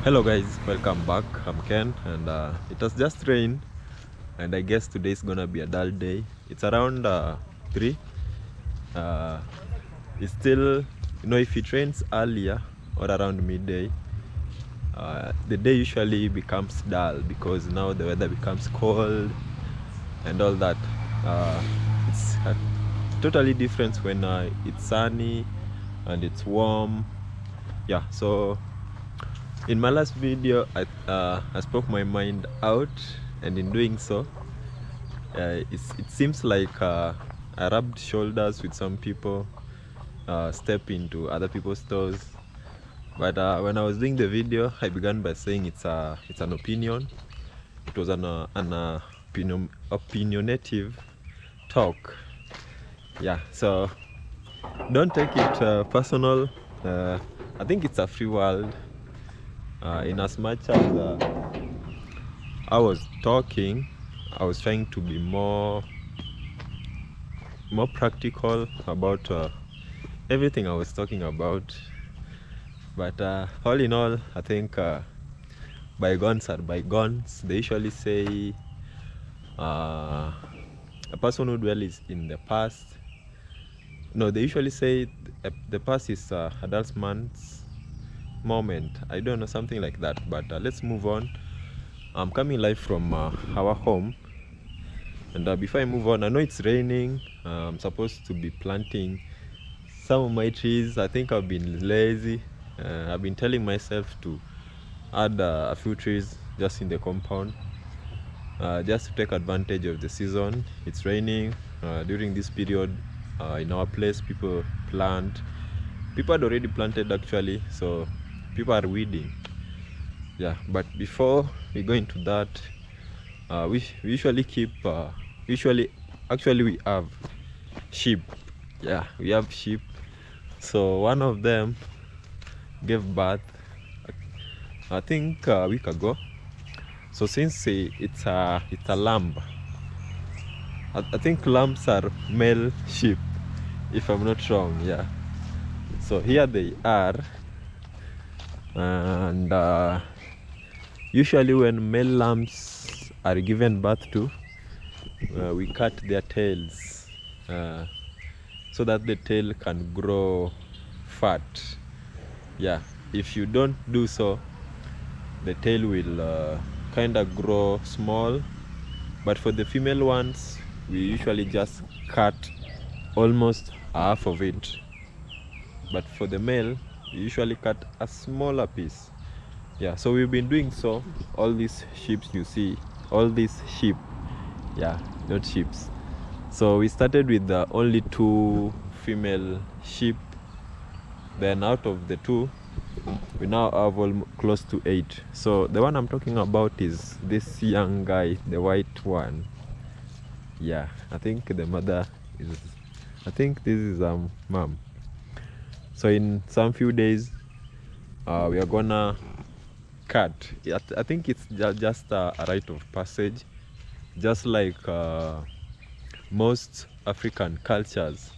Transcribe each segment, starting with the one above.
Hello guys, welcome back. I'm Ken, and it has just rained, and I guess today is gonna be a dull day. It's around 3. uh, it's still, if it rains earlier or around midday, the day usually becomes dull because now the weather becomes cold and all that. It's totally different when it's sunny and it's warm. Yeah, so in my last video, I spoke my mind out, and in doing so, it seems like I rubbed shoulders with some people, step into other people's toes. But when I was doing the video, I began by saying it's an opinion. It was an opinionative talk. Yeah, so don't take it personal. I think it's a free world. In as much as I was talking, I was trying to be more practical about everything I was talking about. But all in all, I think bygones are bygones. They usually say a person who dwells in the past. No, they usually say the past is adult man's moment. I don't know, something like that. But let's move on. I'm coming live from our home, and before I move on, I know it's raining. I'm supposed to be planting some of my trees. I think I've been lazy. I've been telling myself to add a few trees just in the compound, just to take advantage of the season. It's raining during this period. In our place, people plant. People had already planted actually, so people are weeding. Yeah, but before we go into that, we usually keep actually we have sheep. Yeah, we have sheep. So one of them gave birth, I think a week ago. So since it's a lamb, I think lambs are male sheep, if I'm not wrong. Yeah, so here they are. And usually when male lambs are given birth to, we cut their tails so that the tail can grow fat. Yeah, if you don't do so, the tail will kind of grow small. But for the female ones, we usually just cut almost half of it. But for the male, we usually cut a smaller piece. Yeah, so we've been doing so. All these sheep you see, all these sheep, yeah, not sheep. So we started with only 2 female sheep. Then out of the 2, we now have close to 8. So the one I'm talking about is this young guy, the white one. Yeah, I think the mother is, I think this is mom. So in some few days, we are gonna cut. I think it's just a rite of passage, just like most African cultures.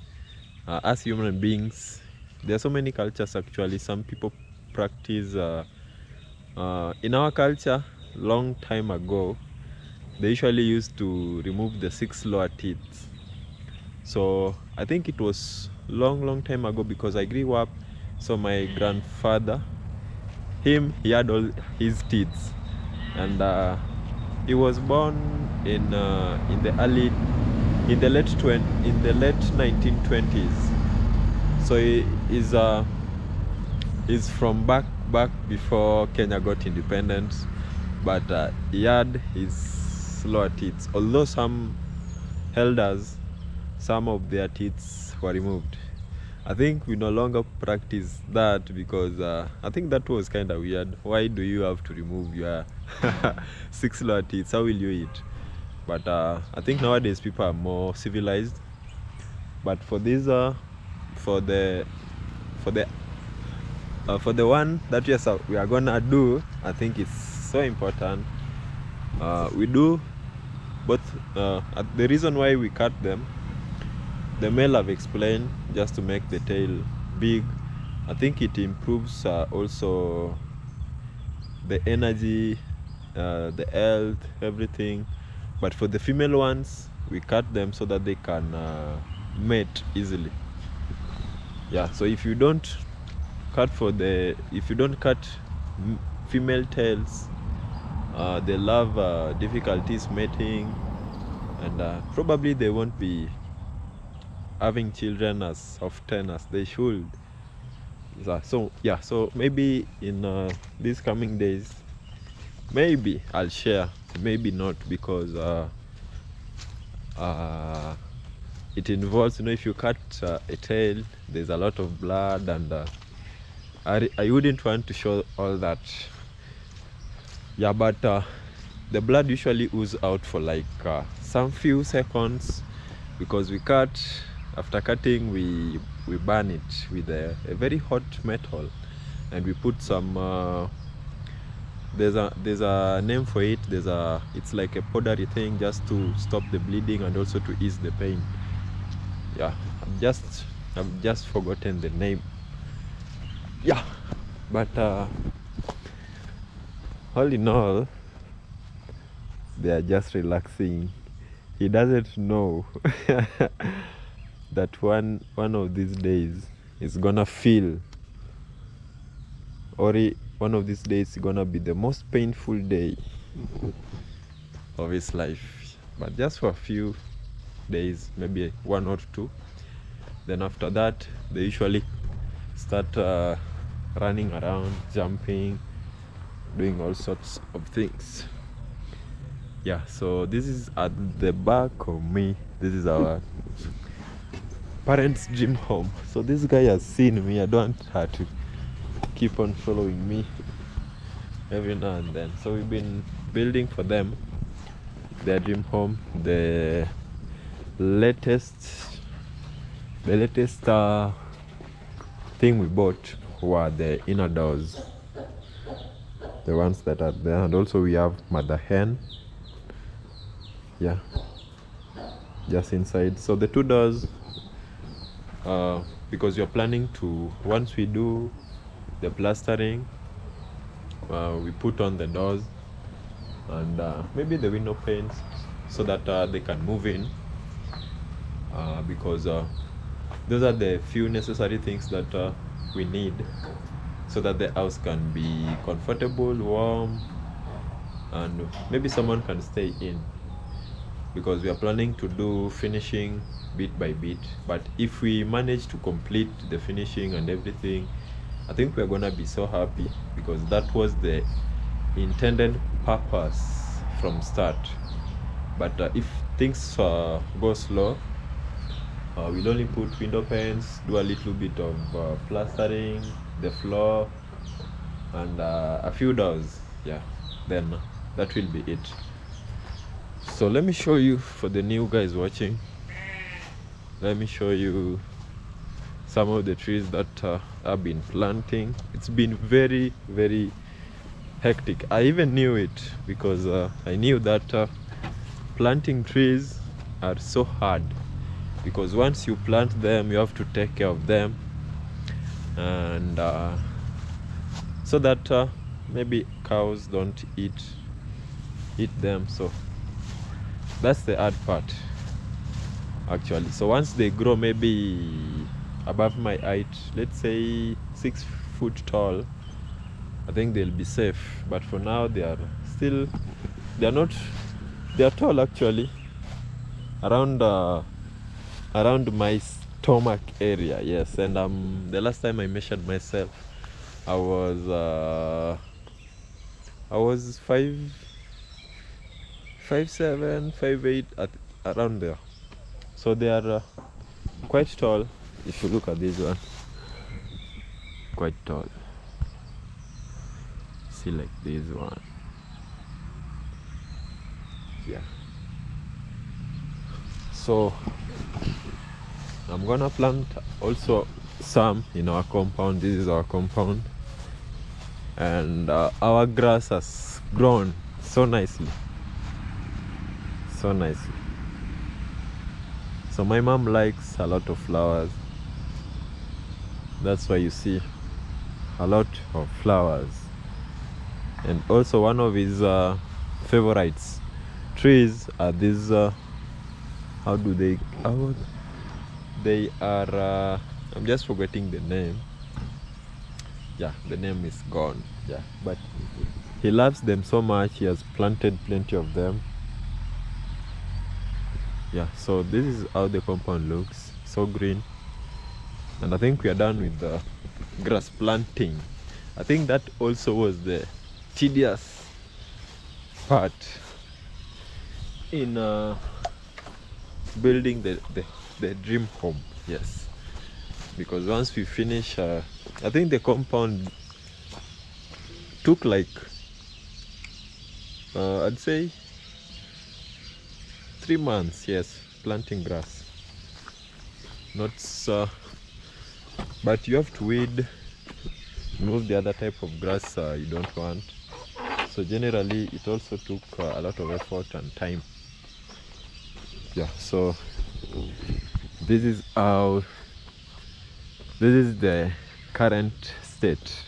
As human beings, there are so many cultures actually. Some people practice in our culture, long time ago, they usually used to remove the 6 lower teeth. So I think it was long time ago, because I grew up, so my grandfather, he had all his teeth, and he was born in the late 1920s. So he is from back before Kenya got independence, but he had his lower teeth. Although some elders, some of their teeth were removed. I think we no longer practice that, because I think that was kind of weird. Why do you have to remove your 6 lower teeth? How will you eat? But I think nowadays people are more civilized. But for this, for the one that we are gonna do, I think it's so important. We do both. The reason why we cut them, the male I've explained, just to make the tail big. I think it improves also the energy, the health, everything. But for the female ones, we cut them so that they can mate easily. Yeah, so if you don't cut female tails, they'll have difficulties mating, and probably they won't be having children as often as they should. So yeah, so maybe in these coming days, maybe I'll share, maybe not, because it involves, if you cut a tail, there's a lot of blood, and I wouldn't want to show all that. Yeah, but the blood usually oozes out for like some few seconds, because after cutting we burn it with a very hot metal, and we put some there's a name for it. It's like a powdery thing, just to stop the bleeding and also to ease the pain. Yeah, I've just forgotten the name. Yeah, but all in all, they are just relaxing. He doesn't know that one of these days is gonna feel, or one of these days is gonna be the most painful day of his life. But just for a few days, maybe 1 or 2. Then after that, they usually start running around, jumping, doing all sorts of things. Yeah, so this is at the back of me. This is our parents' dream home. So this guy has seen me. I don't want her to keep on following me every now and then. So we've been building for them their dream home. The latest thing we bought were the inner doors, the ones that are there, and also we have mother hen. Yeah, just inside. So the 2 doors, because we are planning to, once we do the plastering, we put on the doors and maybe the window panes, so that they can move in, because those are the few necessary things that we need, so that the house can be comfortable, warm, and maybe someone can stay in, because we are planning to do finishing bit by bit. But if we manage to complete the finishing and everything, I think we're gonna be so happy, because that was the intended purpose from start. But if things go slow, we'll only put window panes, do a little bit of plastering, the floor, and a few doors. Yeah, then that will be it. So let me show you, for the new guys watching, let me show you some of the trees that I've been planting. It's been very, very hectic. I even knew it, because I knew that planting trees are so hard, because once you plant them, you have to take care of them, and so that maybe cows don't eat them. So that's the hard part, actually. So once they grow maybe above my height, let's say 6 foot tall, I think they'll be safe. But for now, they are tall, actually, around my stomach area. Yes, and the last time I measured myself, I was 5'7", 5'8", around there. So they are quite tall. If you look at this one, quite tall. See, like this one. Yeah. So I'm gonna plant also some in our compound. This is our compound, and our grass has grown so nicely. So my mom likes a lot of flowers. That's why you see a lot of flowers. And also one of his favorites trees are these how they are I'm just forgetting the name. Yeah, the name is gone. Yeah, but he loves them so much, he has planted plenty of them. Yeah, so this is how the compound looks, so green. And I think we are done with the grass planting. I think that also was the tedious part in building the dream home. Yes, because once we finish I think the compound took like I'd say 3 months. Yes, planting grass, not but you have to weed, remove the other type of grass you don't want. So generally it also took a lot of effort and time. Yeah, so this is the current state.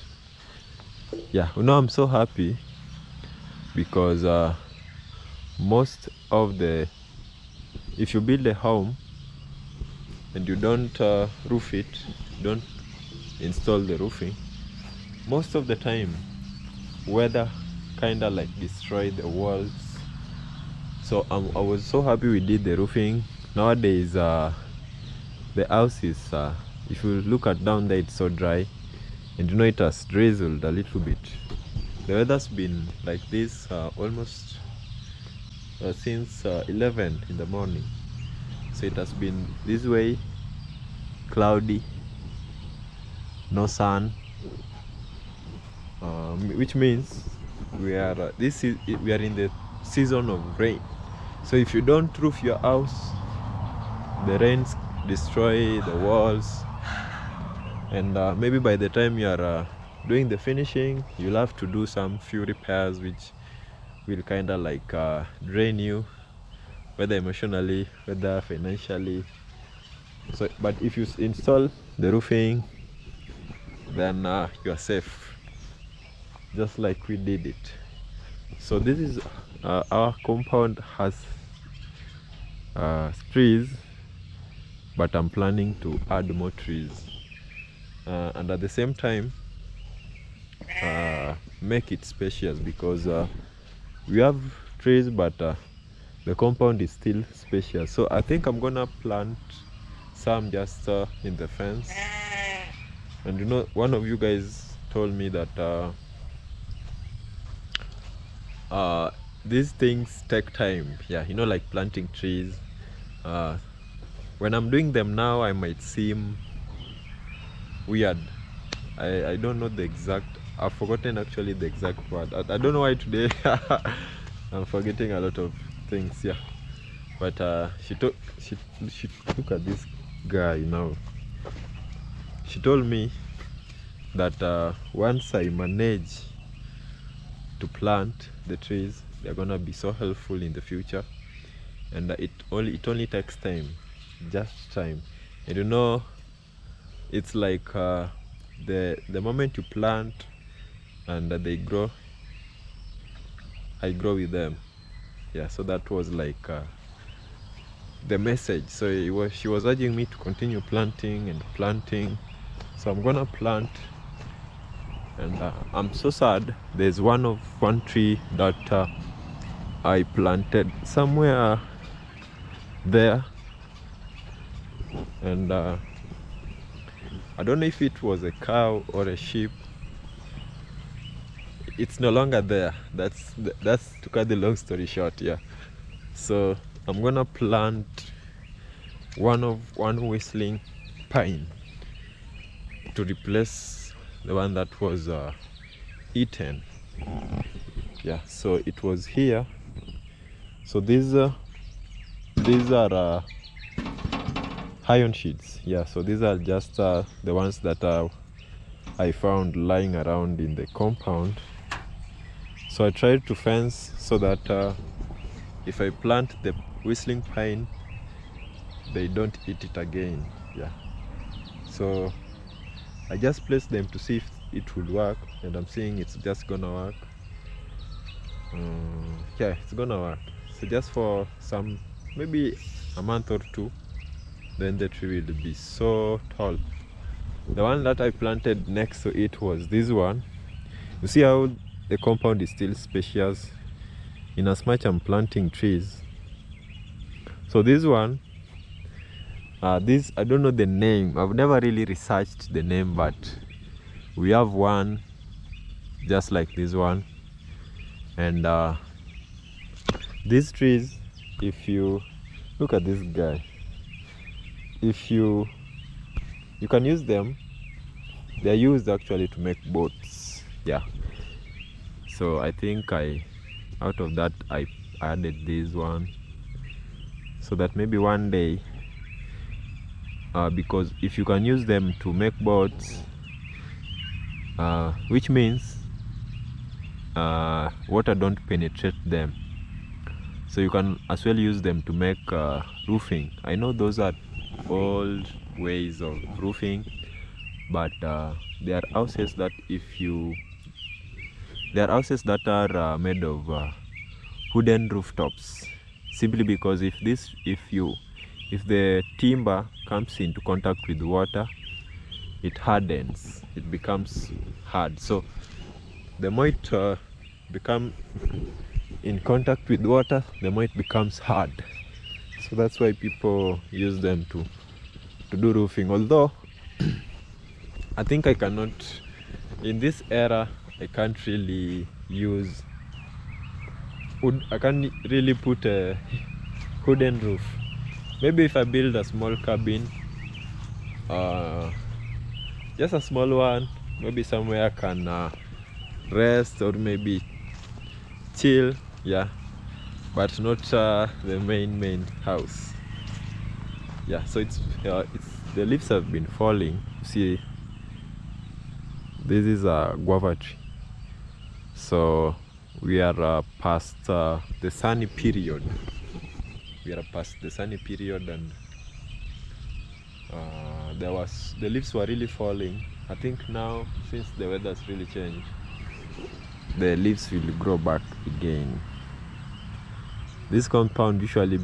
Yeah, I'm so happy because most of if you build a home and you don't roof it, don't install the roofing, most of the time weather kind of like destroy the walls. So I was so happy we did the roofing. Nowadays the house is if you look at down there, it's so dry, and it has drizzled a little bit. The weather's been like this almost since 11 in the morning. So it has been this way, cloudy, no sun, which means we are we are in the season of rain. So if you don't roof your house, the rains destroy the walls, and maybe by the time you are doing the finishing, you'll have to do some few repairs which will kind of like drain you, whether emotionally, whether financially. So but if you install the roofing, then you are safe, just like we did it. So this is our compound has trees, but I'm planning to add more trees and at the same time make it spacious, because we have trees, but the compound is still spacious. So I think I'm gonna plant some just in the fence. And one of you guys told me that these things take time. Yeah, like planting trees. When I'm doing them now, I might seem weird. I don't know the exact, I've forgotten actually the exact word. I don't know why today I'm forgetting a lot of things. Yeah, but she look at this guy now. She told me that once I manage to plant the trees, they're gonna be so helpful in the future, and it only takes time, just time. And it's like the moment you plant and they grow, I grow with them. Yeah, so that was like the message. So she was urging me to continue planting and planting. So I'm gonna plant, and I'm so sad. There's one tree that I planted somewhere there, and I don't know if it was a cow or a sheep. It's no longer there. That's to cut the long story short. Yeah, so I'm gonna plant one whistling pine to replace the one that was eaten. Yeah, so it was here. So these are iron sheets. Yeah, so these are just the ones that I found lying around in the compound. So I tried to fence so that if I plant the whistling pine, they don't eat it again. Yeah, so I just placed them to see if it would work, and I'm seeing it's just gonna work. yeah, it's gonna work. So just for some, maybe a month or two, then the tree will be so tall. The one that I planted next to it was this one. You see how the compound is still spacious in as much I'm planting trees. So this one, this, I don't know the name, I've never really researched the name, but we have one just like this one. And these trees, if you look at this guy, if you can use them, they're used actually to make boats. Yeah, so I think out of that I added this one, so that maybe one day, because if you can use them to make boats, which means water don't penetrate them, so you can as well use them to make roofing. I know those are old ways of roofing, but there are houses that are made of wooden rooftops, simply because if the timber comes into contact with water, it hardens, it becomes hard. So the more it become in contact with water, the more it becomes hard. So that's why people use them to do roofing. Although I think I cannot, in this era, I can't really use wood. I can't really put a wooden roof. Maybe if I build a small cabin, just a small one, maybe somewhere I can rest or maybe chill, yeah, but not the main house. Yeah, so it's the leaves have been falling. See, this is a guava tree, so we are past the sunny period. And the leaves were really falling. I think now, since the weather's really changed, the leaves will grow back again. This compound usually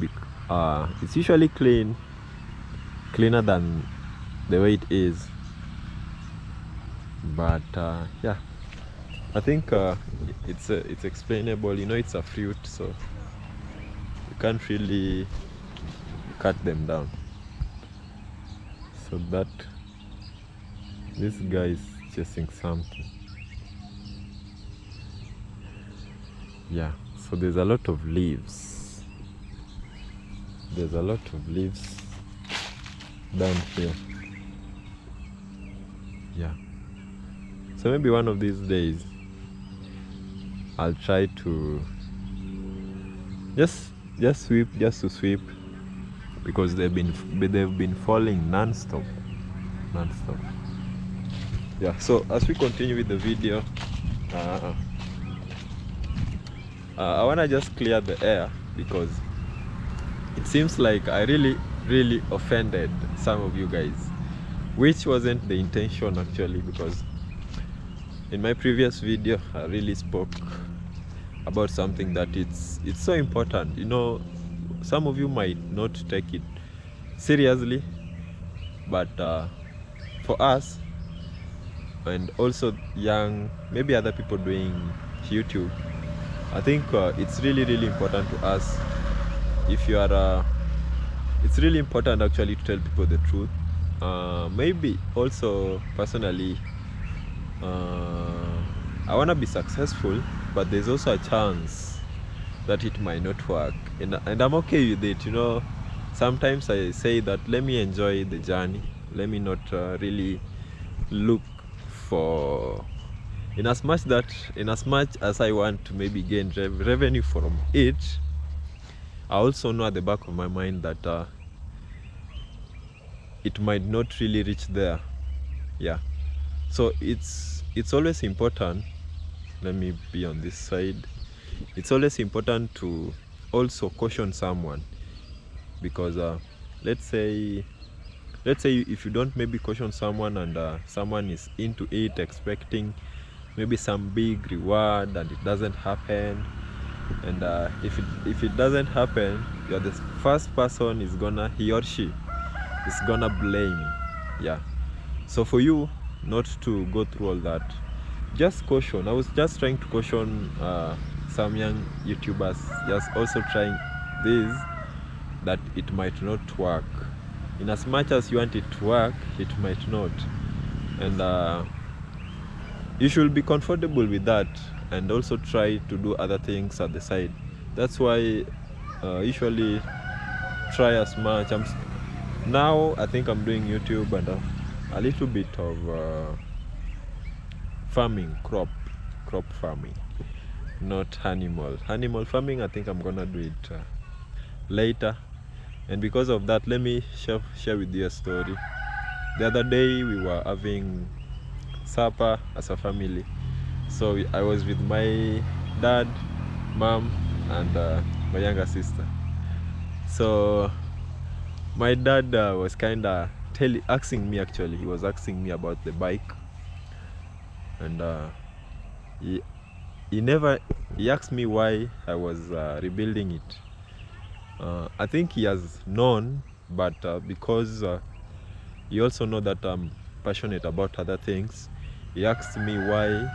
it's usually cleaner than the way it is, but yeah, I think it's explainable. You know, it's a fruit, so you can't really cut them down. So that this guy is chasing something. Yeah, so there's a lot of leaves. Down here. Yeah, so maybe one of these days I'll try to just sweep, because they've been falling non-stop. Yeah, so as we continue with the video, I want to just clear the air, because it seems like I really offended some of you guys, which wasn't the intention actually, because in my previous video I really spoke about something that it's so important. You know, some of you might not take it seriously, but for us, and also young, maybe other people doing YouTube, I think it's really important to us. If you are it's really important actually to tell people the truth. Maybe also personally, I want to be successful, but there's also a chance that it might not work, and I'm okay with it. You know, sometimes I say that let me enjoy the journey, let me not really look for, in as much as I want to maybe gain revenue from it, I also know at the back of my mind that it might not really reach there. Yeah, so it's always important. Let me be on this side. It's always important to also caution someone, because let's say if you don't maybe caution someone, and someone is into it expecting maybe some big reward and it doesn't happen, and if it doesn't happen, you're the first person he or she is gonna blame. Yeah, so for you not to go through all that, just caution. I was just trying to caution some young YouTubers just also trying this, that it might not work. In as much as you want it to work, it might not, and you should be comfortable with that, and also try to do other things at the side. That's why usually try as much. Now I think I'm doing YouTube and a little bit of farming, crop farming, not animal farming. I think I'm gonna do it later. And because of that, let me share with you a story. The other day we were having supper as a family. So I was with my dad, mom, and my younger sister. So my dad was kind of asking me, actually he was asking me about the bike, and he asked me why I was rebuilding it. I think he has known, but because he also know that I'm passionate about other things, he asked me why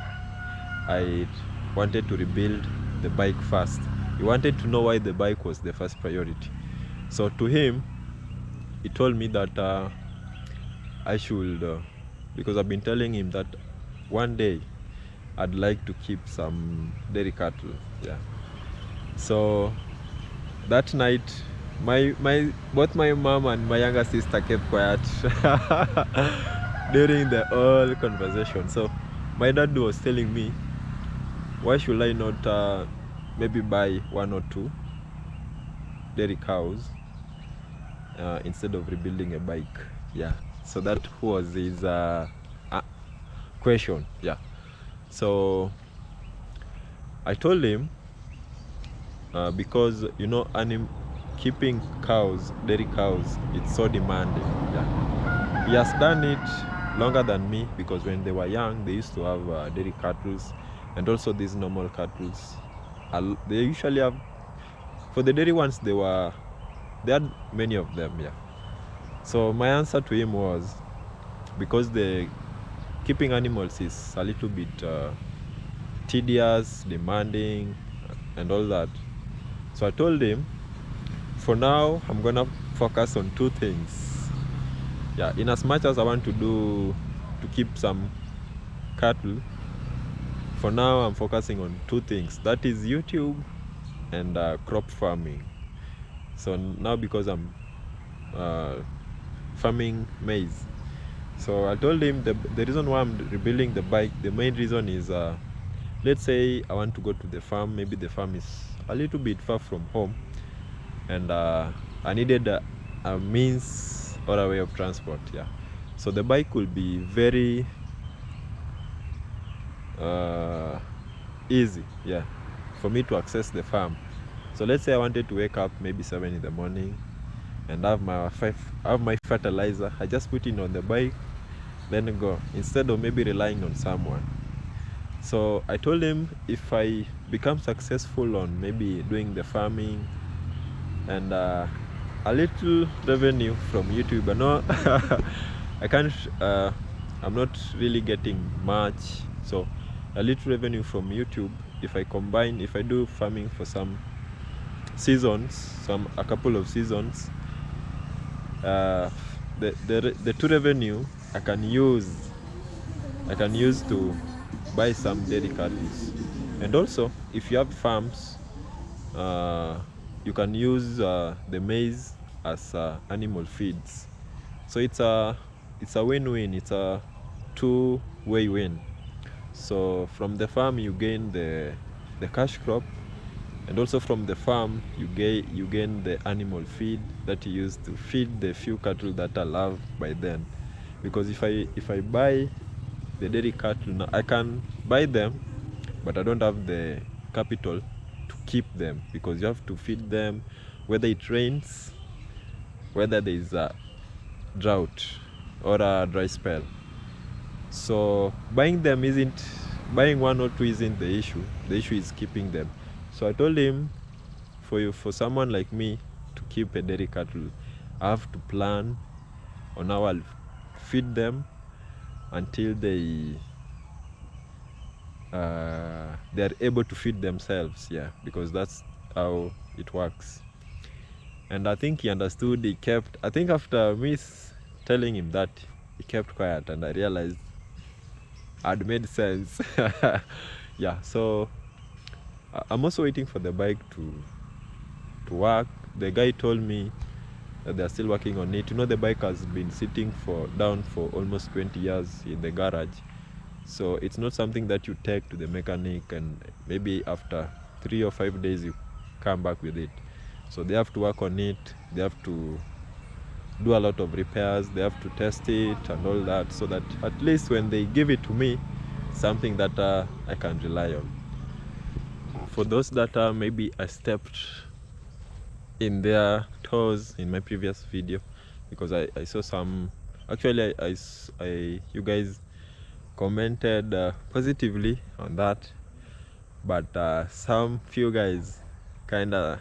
I wanted to rebuild the bike first. He wanted to know why the bike was the first priority. So to him, he told me that I should, because I've been telling him that one day I'd like to keep some dairy cattle. Yeah. So that night, both my mom and my younger sister kept quiet during the whole conversation. So my dad was telling me, why should I not maybe buy 1 or 2 dairy cows instead of rebuilding a bike? Yeah. So that was his question. Yeah. So I told him, because keeping cows, dairy cows, it's so demanding. Yeah. He has done it longer than me, because when they were young, they used to have dairy cattle, and also these normal cattle. They usually have, for the dairy ones, they had many of them. Yeah. So my answer to him was, because the keeping animals is a little bit tedious, demanding, and all that. So I told him, for now I'm gonna focus on 2 things. Yeah, in as much as I want to keep some cattle, for now I'm focusing on 2 things. That is YouTube and crop farming. So now, because I'm farming maize, so I told him the reason why I'm rebuilding the bike, the main reason is, let's say I want to go to the farm. Maybe the farm is a little bit far from home, and I needed a means or a way of transport. Yeah. So the bike will be very easy, yeah, for me to access the farm. So let's say I wanted to wake up maybe 7 in the morning and have my fertilizer. I just put it on the bike, then go, instead of maybe relying on someone. So I told him, if I become successful on maybe doing the farming and a little revenue from YouTube, I know I can't, I'm not really getting much, so a little revenue from YouTube, if I do farming for some seasons, a couple of seasons, the 2 revenue I can use to buy some dairy cattle. And also, if you have farms, you can use the maize as animal feeds. So it's a win-win. It's a 2-way win. So from the farm you gain the cash crop, and also from the farm you gain the animal feed that you use to feed the few cattle that are loved by then. Because if I buy the dairy cattle now, I can buy them, but I don't have the capital to keep them, because you have to feed them whether it rains, whether there is a drought or a dry spell. So buying 1 or 2 isn't the issue. The issue is keeping them. So I told him, for someone like me to keep a dairy cattle, I have to plan on how I'll feed them until they are able to feed themselves. Yeah, because that's how it works. And I think he understood. He kept, I think after me telling him that, he kept quiet, and I realized I'd made sense. Yeah, so I'm also waiting for the bike to work. The guy told me that they're still working on it. You know, the bike has been sitting down for almost 20 years in the garage. So it's not something that you take to the mechanic and maybe after 3 or 5 days you come back with it. So they have to work on it. They have to do a lot of repairs. They have to test it and all that, so that at least when they give it to me, something that I can rely on. For those that maybe I stepped in their toes in my previous video, because I saw some, actually you guys commented positively on that, but some few guys kinda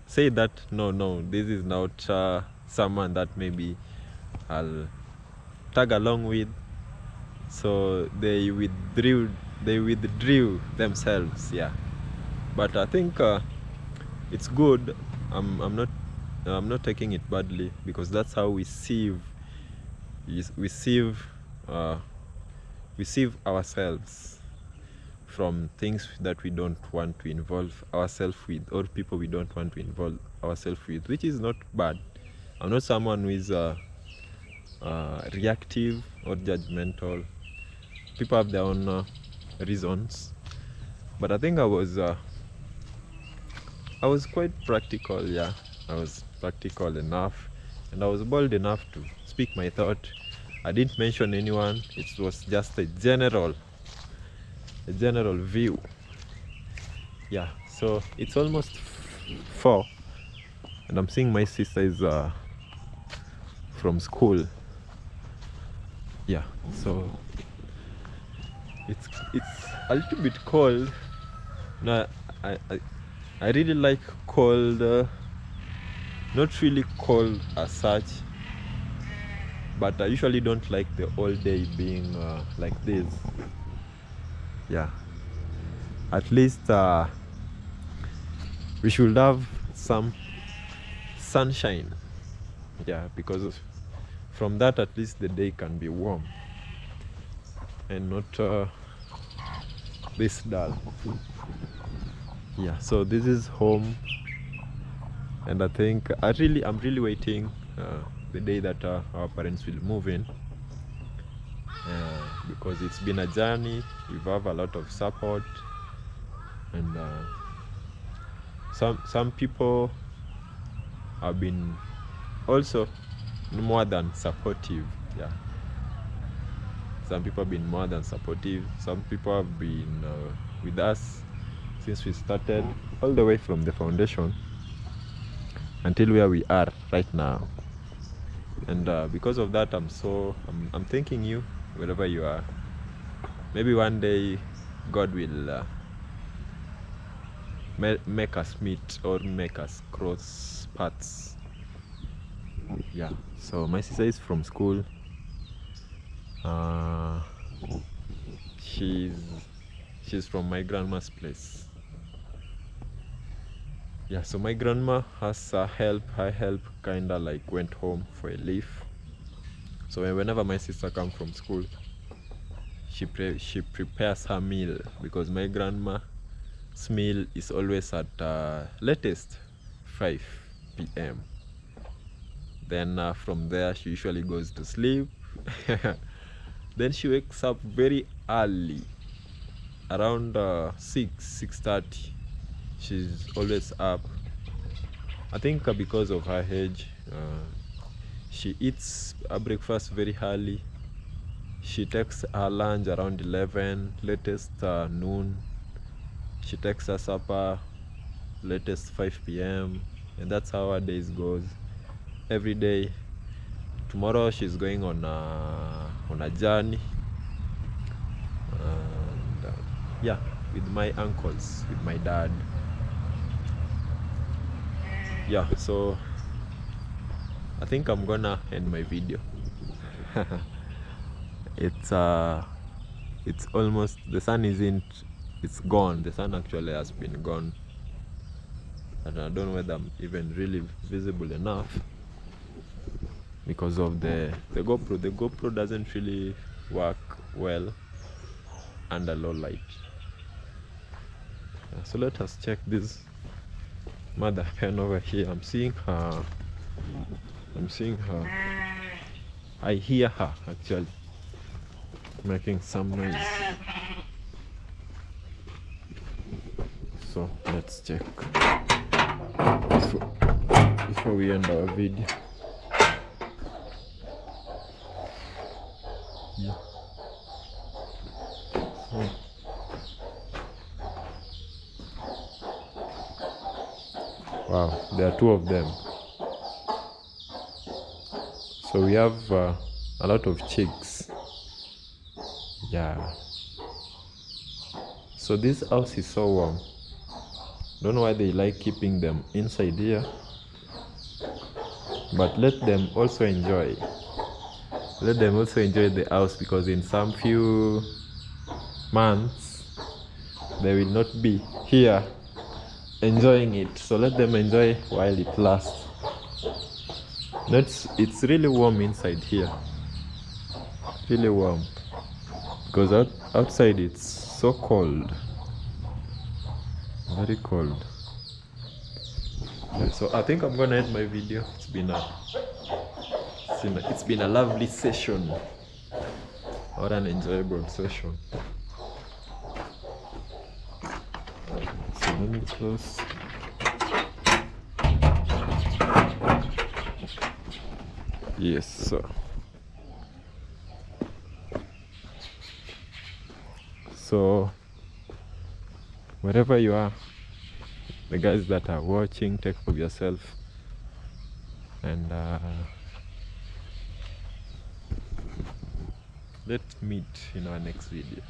say that no, this is not someone that maybe I'll tag along with. So they withdrew themselves. Yeah, but I think it's good. I'm not taking it badly, because that's how we save ourselves from things that we don't want to involve ourselves with, or people we don't want to involve ourselves with, which is not bad. I'm not someone who is reactive or judgmental. People have their own reasons, but I think I was quite practical. Yeah, I was practical enough, and I was bold enough to speak my thought. I didn't mention anyone. It was just a general view. Yeah, so it's almost 4, and I'm seeing my sister is from school. Yeah, so it's a little bit cold. Now I really like cold, not really cold as such, but I usually don't like the whole day being like this. Yeah, at least we should have some sunshine. Yeah, because from that at least the day can be warm and not this dull. Yeah, so this is home, and I think I'm really waiting the day that our parents will move in, because it's been a journey. We have a lot of support, and some people have been also more than supportive. Yeah, some people have been more than supportive. Some people have been with us since we started, all the way from the foundation until where we are right now. And because of that, I'm thanking you wherever you are. Maybe one day God will make us meet, or make us cross paths. Yeah, so my sister is from school. She's from my grandma's place. Yeah, so my grandma has help. Her help kinda like went home for a leave. So whenever my sister comes from school, she prepares her meal, because my grandma's meal is always at latest 5 p.m. Then from there she usually goes to sleep. Then she wakes up very early, around 6:30. She's always up. I think because of her age, she eats a breakfast very early. She takes her lunch around 11, latest noon. She takes her supper latest 5 p.m. and that's how her days goes every day. Tomorrow she's going on a journey, and yeah, with my uncles, with my dad. Yeah, so I think I'm gonna end my video. It's almost, the sun isn't, it's gone. The sun actually has been gone, and I don't know whether I'm even really visible enough because of the GoPro. The GoPro doesn't really work well under low light. So let us check this mother hen over here. I'm seeing her. I hear her actually making some noise. So let's check before we end our video. Yeah. Wow, there are two of them. So we have a lot of chicks. Yeah. So this house is so warm. Don't know why they like keeping them inside here, but let them also enjoy the house, because in some few months they will not be here enjoying it. So let them enjoy while it lasts. It's really warm inside here, really warm, because outside it's so cold, very cold. Yeah, so I think I'm gonna end my video. It's been a lovely session, or an enjoyable session. So let me close. Yes, so wherever you are, the guys that are watching, take care of yourself, and let's meet in our next video.